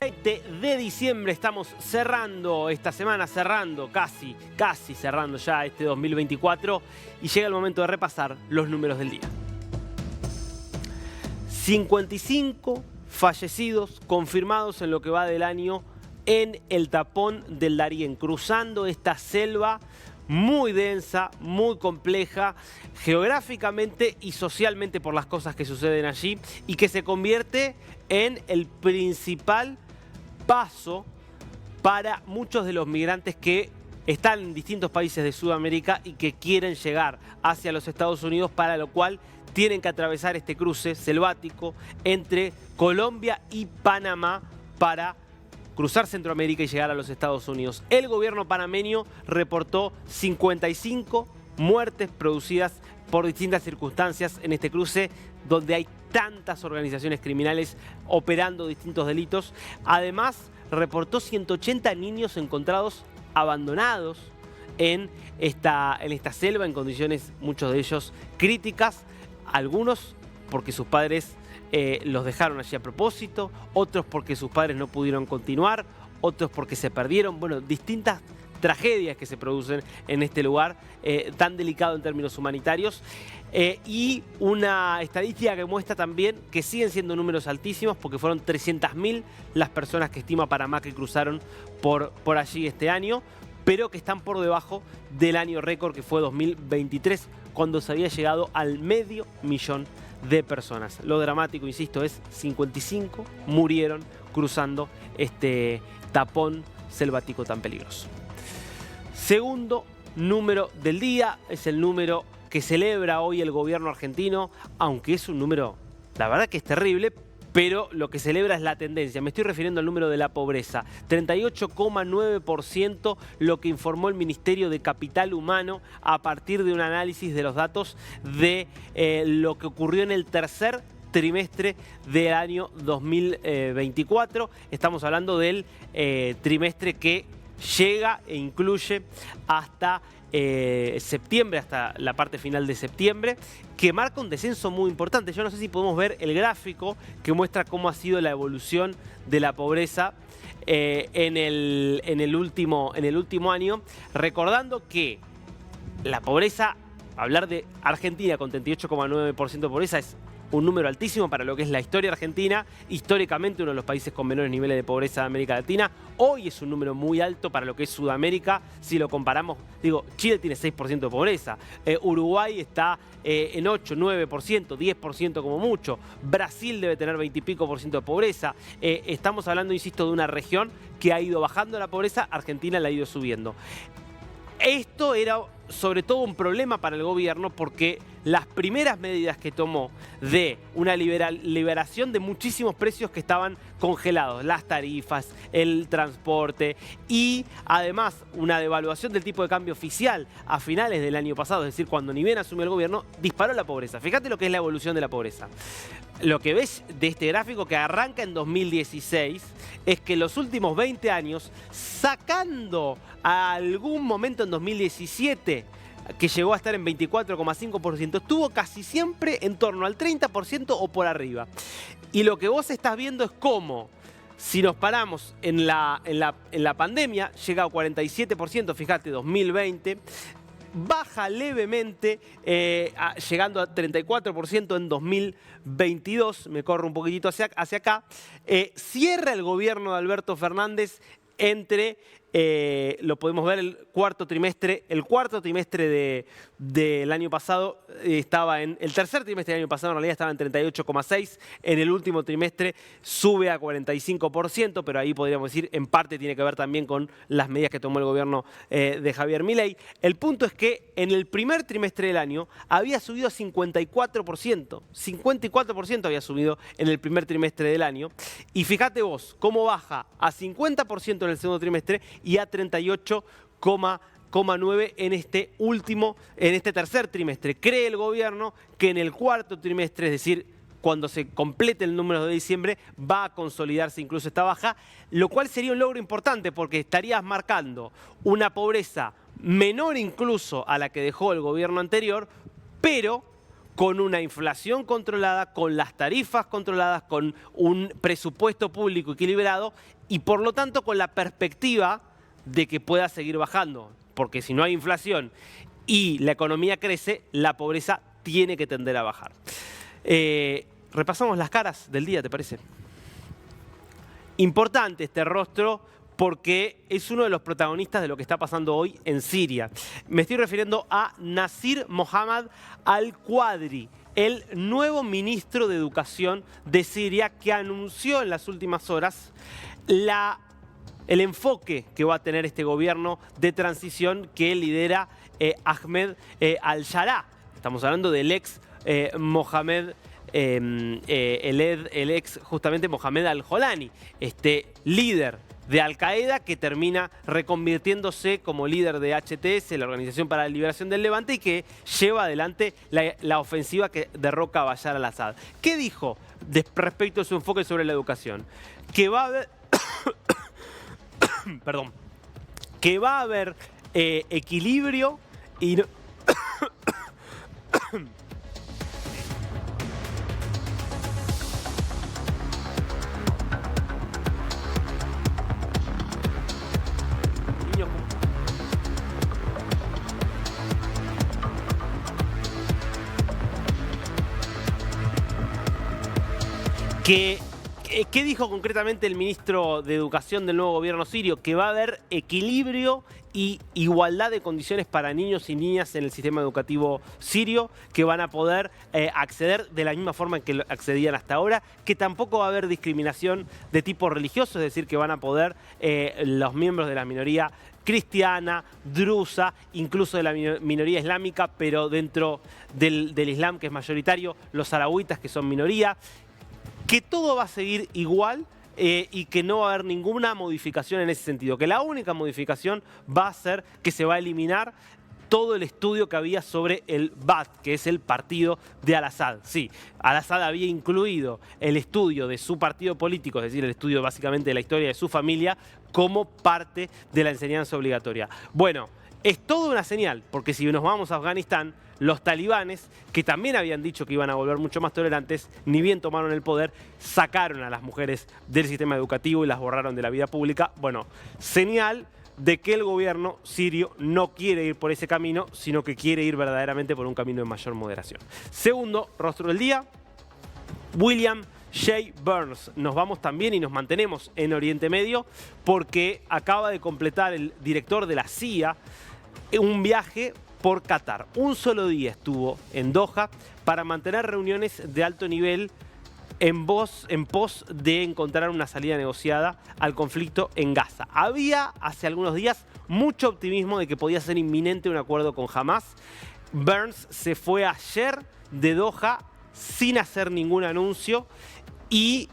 20 de diciembre estamos cerrando esta semana, casi cerrando ya este 2024 y llega el momento de repasar los números del día. 55 fallecidos confirmados en lo que va del año en el tapón del Darién, cruzando esta selva muy densa, muy compleja, geográficamente y socialmente por las cosas que suceden allí y que se convierte en el principal paso para muchos de los migrantes que están en distintos países de Sudamérica y que quieren llegar hacia los Estados Unidos, para lo cual tienen que atravesar este cruce selvático entre Colombia y Panamá para cruzar Centroamérica y llegar a los Estados Unidos. El gobierno panameño reportó 55 muertes producidas por distintas circunstancias en este cruce, donde hay tantas organizaciones criminales operando distintos delitos. Además, reportó 180 niños encontrados abandonados en esta selva, en condiciones, muchos de ellos, críticas. Algunos porque sus padres los dejaron allí a propósito, otros porque sus padres no pudieron continuar, otros porque se perdieron. Bueno, distintas tragedias que se producen en este lugar tan delicado en términos humanitarios. Y una estadística que muestra también que siguen siendo números altísimos, porque fueron 300.000 las personas que estima Panamá que cruzaron por allí este año, pero que están por debajo del año récord que fue 2023, cuando se había llegado al 500.000 de personas. Lo dramático, insisto, es 55 murieron cruzando este tapón selvático tan peligroso. Segundo número del día, es el número que celebra hoy el gobierno argentino, aunque es un número, la verdad que es terrible, pero lo que celebra es la tendencia. Me estoy refiriendo al número de la pobreza. 38,9%, lo que informó el Ministerio de Capital Humano a partir de un análisis de los datos de lo que ocurrió en el tercer trimestre del año 2024. Estamos hablando del trimestre que llega e incluye hasta septiembre, hasta la parte final de septiembre, que marca un descenso muy importante. Yo no sé si podemos ver el gráfico que muestra cómo ha sido la evolución de la pobreza en el último año, recordando que la pobreza, hablar de Argentina con 38,9% de pobreza es un número altísimo para lo que es la historia argentina, históricamente uno de los países con menores niveles de pobreza de América Latina. Hoy es un número muy alto para lo que es Sudamérica, si lo comparamos. Digo, Chile tiene 6% de pobreza, Uruguay está en 8, 9%, 10% como mucho, Brasil debe tener 20 y pico % de pobreza. Estamos hablando, insisto, de una región que ha ido bajando la pobreza, Argentina la ha ido subiendo. Esto era sobre todo un problema para el gobierno, porque las primeras medidas que tomó de una liberación de muchísimos precios que estaban congelados, las tarifas, el transporte y además una devaluación del tipo de cambio oficial a finales del año pasado, es decir, cuando ni bien asumió el gobierno, disparó la pobreza. Fíjate lo que es la evolución de la pobreza. Lo que ves de este gráfico que arranca en 2016 es que los últimos 20 años, sacando a algún momento en 2017, que llegó a estar en 24,5%, estuvo casi siempre en torno al 30% o por arriba. Y lo que vos estás viendo es cómo, si nos paramos en la pandemia, llega a 47%, fíjate, 2020, baja levemente, llegando a 34% en 2022, me corro un poquitito hacia acá, cierra el gobierno de Alberto Fernández entre, lo podemos ver, el cuarto trimestre del año pasado estaba en, el tercer trimestre del año pasado en realidad estaba en 38,6%, en el último trimestre sube a 45%, pero ahí podríamos decir, en parte tiene que ver también con las medidas que tomó el gobierno de Javier Milei. El punto es que en el primer trimestre del año había subido a 54%, 54% había subido en el primer trimestre del año, y fíjate vos cómo baja a 50% en el segundo trimestre y a 38,9% en este tercer trimestre. Cree el gobierno que en el cuarto trimestre, es decir, cuando se complete el número de diciembre, va a consolidarse incluso esta baja, lo cual sería un logro importante porque estarías marcando una pobreza menor incluso a la que dejó el gobierno anterior, pero con una inflación controlada, con las tarifas controladas, con un presupuesto público equilibrado y por lo tanto con la perspectiva de que pueda seguir bajando. Porque si no hay inflación y la economía crece, la pobreza tiene que tender a bajar. Repasamos las caras del día, ¿te parece? Importante este rostro porque es uno de los protagonistas de lo que está pasando hoy en Siria. Me estoy refiriendo a Nasir Mohammad al-Qadri, el nuevo ministro de Educación de Siria, que anunció en las últimas horas el enfoque que va a tener este gobierno de transición que lidera Ahmed al-Sharaa. Estamos hablando del ex Mohamed, el ex justamente Mohamed al-Jolani, este líder de Al-Qaeda que termina reconvirtiéndose como líder de HTS, la Organización para la Liberación del Levante, y que lleva adelante la ofensiva que derroca a Bashar al-Assad. ¿Qué dijo respecto a su enfoque sobre la educación? Que va a haber, perdón, que va a haber equilibrio y no... ¿Qué dijo concretamente el ministro de Educación del nuevo gobierno sirio? Que va a haber equilibrio y igualdad de condiciones para niños y niñas en el sistema educativo sirio, que van a poder acceder de la misma forma en que accedían hasta ahora, que tampoco va a haber discriminación de tipo religioso, es decir, que van a poder los miembros de la minoría cristiana, drusa, incluso de la minoría islámica, pero dentro del Islam que es mayoritario, los saharaui que son minoría, que todo va a seguir igual y que no va a haber ninguna modificación en ese sentido. Que la única modificación va a ser que se va a eliminar todo el estudio que había sobre el Baath, que es el partido de al-Assad. Sí, al-Assad había incluido el estudio de su partido político, es decir, el estudio básicamente de la historia de su familia, como parte de la enseñanza obligatoria. Bueno, es toda una señal, porque si nos vamos a Afganistán, los talibanes, que también habían dicho que iban a volver mucho más tolerantes, ni bien tomaron el poder, sacaron a las mujeres del sistema educativo y las borraron de la vida pública. Bueno, señal de que el gobierno sirio no quiere ir por ese camino, sino que quiere ir verdaderamente por un camino de mayor moderación. Segundo rostro del día, William J. Burns. Nos vamos también y nos mantenemos en Oriente Medio porque acaba de completar el director de la CIA un viaje por Qatar. Un solo día estuvo en Doha para mantener reuniones de alto nivel en pos de encontrar una salida negociada al conflicto en Gaza. Había hace algunos días mucho optimismo de que podía ser inminente un acuerdo con Hamas. Burns se fue ayer de Doha sin hacer ningún anuncio y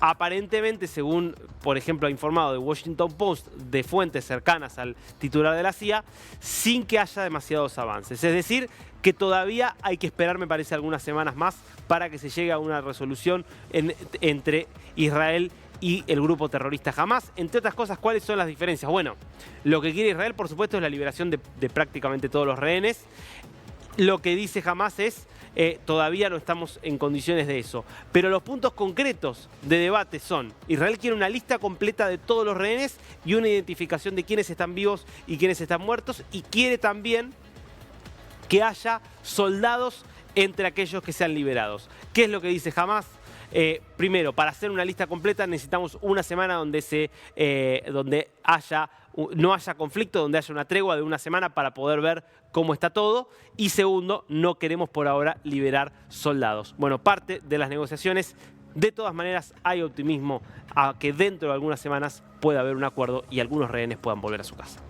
aparentemente, según, por ejemplo, ha informado The Washington Post de fuentes cercanas al titular de la CIA, sin que haya demasiados avances. Es decir, que todavía hay que esperar, me parece, algunas semanas más para que se llegue a una resolución entre Israel y el grupo terrorista Hamas. Entre otras cosas, ¿cuáles son las diferencias? Bueno, lo que quiere Israel, por supuesto, es la liberación de prácticamente todos los rehenes. Lo que dice Hamas es todavía no estamos en condiciones de eso. Pero los puntos concretos de debate son: Israel quiere una lista completa de todos los rehenes y una identificación de quiénes están vivos y quiénes están muertos, y quiere también que haya soldados entre aquellos que sean liberados. ¿Qué es lo que dice Hamas? Primero, para hacer una lista completa necesitamos una semana donde no haya conflicto, donde haya una tregua de una semana para poder ver cómo está todo. Y segundo, no queremos por ahora liberar soldados. Bueno, parte de las negociaciones, de todas maneras, hay optimismo a que dentro de algunas semanas pueda haber un acuerdo y algunos rehenes puedan volver a su casa.